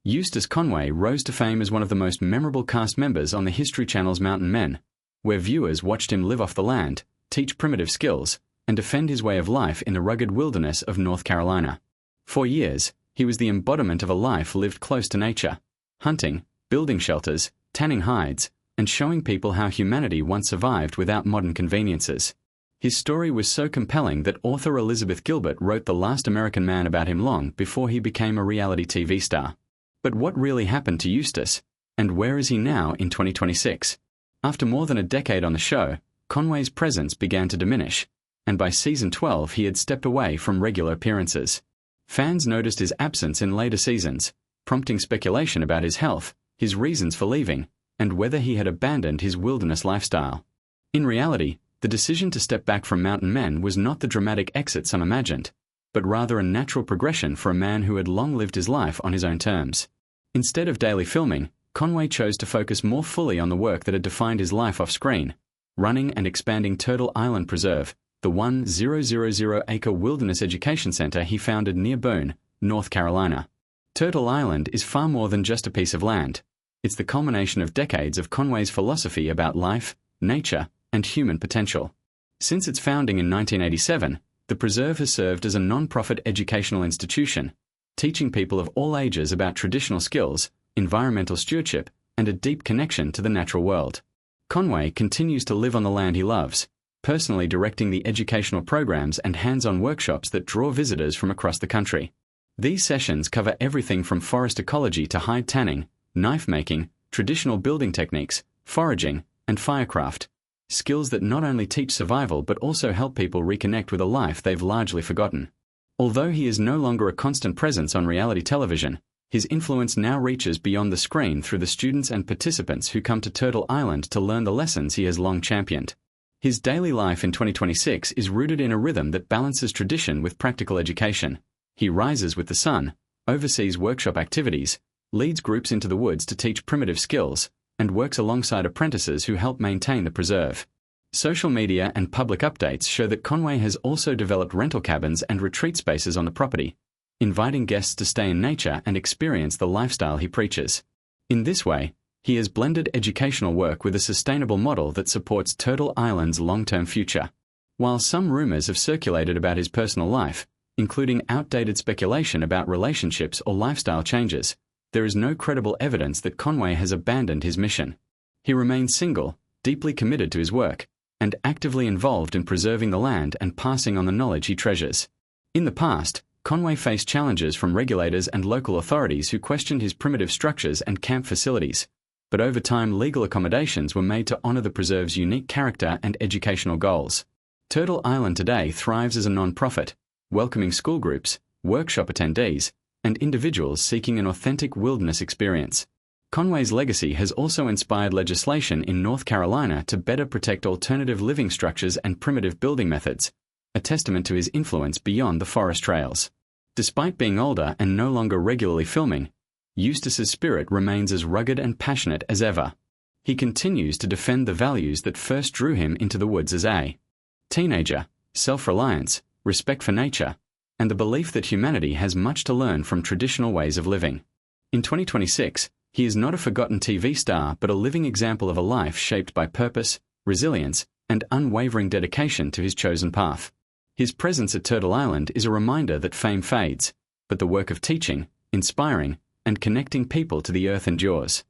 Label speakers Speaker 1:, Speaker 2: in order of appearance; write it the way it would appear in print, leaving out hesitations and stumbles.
Speaker 1: Eustace Conway rose to fame as one of the most memorable cast members on the History Channel's Mountain Men, where viewers watched him live off the land, teach primitive skills, and defend his way of life in the rugged wilderness of North Carolina. For years, he was the embodiment of a life lived close to nature, hunting, building shelters, tanning hides, and showing people how humanity once survived without modern conveniences. His story was so compelling that author Elizabeth Gilbert wrote The Last American Man about him long before he became a reality TV star. But what really happened to Eustace, and where is he now in 2026? After more than a decade on the show, Conway's presence began to diminish, and by season 12 he had stepped away from regular appearances. Fans noticed his absence in later seasons, prompting speculation about his health, his reasons for leaving, and whether he had abandoned his wilderness lifestyle. In reality, the decision to step back from Mountain Men was not the dramatic exit some imagined, but rather a natural progression for a man who had long lived his life on his own terms. Instead of daily filming, Conway chose to focus more fully on the work that had defined his life off-screen, running and expanding Turtle Island Preserve, the 1,000-acre wilderness education center he founded near Boone, North Carolina. Turtle Island is far more than just a piece of land. It's the culmination of decades of Conway's philosophy about life, nature, and human potential. Since its founding in 1987, the preserve has served as a non-profit educational institution, teaching people of all ages about traditional skills, environmental stewardship, and a deep connection to the natural world. Conway continues to live on the land he loves, personally directing the educational programs and hands-on workshops that draw visitors from across the country. These sessions cover everything from forest ecology to hide tanning, knife making, traditional building techniques, foraging, and firecraft, skills that not only teach survival but also help people reconnect with a life they've largely forgotten. Although he is no longer a constant presence on reality television, his influence now reaches beyond the screen through the students and participants who come to Turtle Island to learn the lessons he has long championed. His daily life in 2026 is rooted in a rhythm that balances tradition with practical education. He rises with the sun, oversees workshop activities, leads groups into the woods to teach primitive skills, and works alongside apprentices who help maintain the preserve. Social media and public updates show that Conway has also developed rental cabins and retreat spaces on the property, inviting guests to stay in nature and experience the lifestyle he preaches. In this way, he has blended educational work with a sustainable model that supports Turtle Island's long-term future. While some rumors have circulated about his personal life, including outdated speculation about relationships or lifestyle changes, there is no credible evidence that Conway has abandoned his mission. He remains single, deeply committed to his work, and actively involved in preserving the land and passing on the knowledge he treasures. In the past, Conway faced challenges from regulators and local authorities who questioned his primitive structures and camp facilities, but over time legal accommodations were made to honor the preserve's unique character and educational goals. Turtle Island today thrives as a non-profit, welcoming school groups, workshop attendees, and individuals seeking an authentic wilderness experience. Conway's legacy has also inspired legislation in North Carolina to better protect alternative living structures and primitive building methods, a testament to his influence beyond the forest trails. Despite being older and no longer regularly filming, Eustace's spirit remains as rugged and passionate as ever. He continues to defend the values that first drew him into the woods as a teenager: self-reliance, respect for nature, and the belief that humanity has much to learn from traditional ways of living. In 2026, he is not a forgotten TV star but a living example of a life shaped by purpose, resilience, and unwavering dedication to his chosen path. His presence at Turtle Island is a reminder that fame fades, but the work of teaching, inspiring, and connecting people to the earth endures.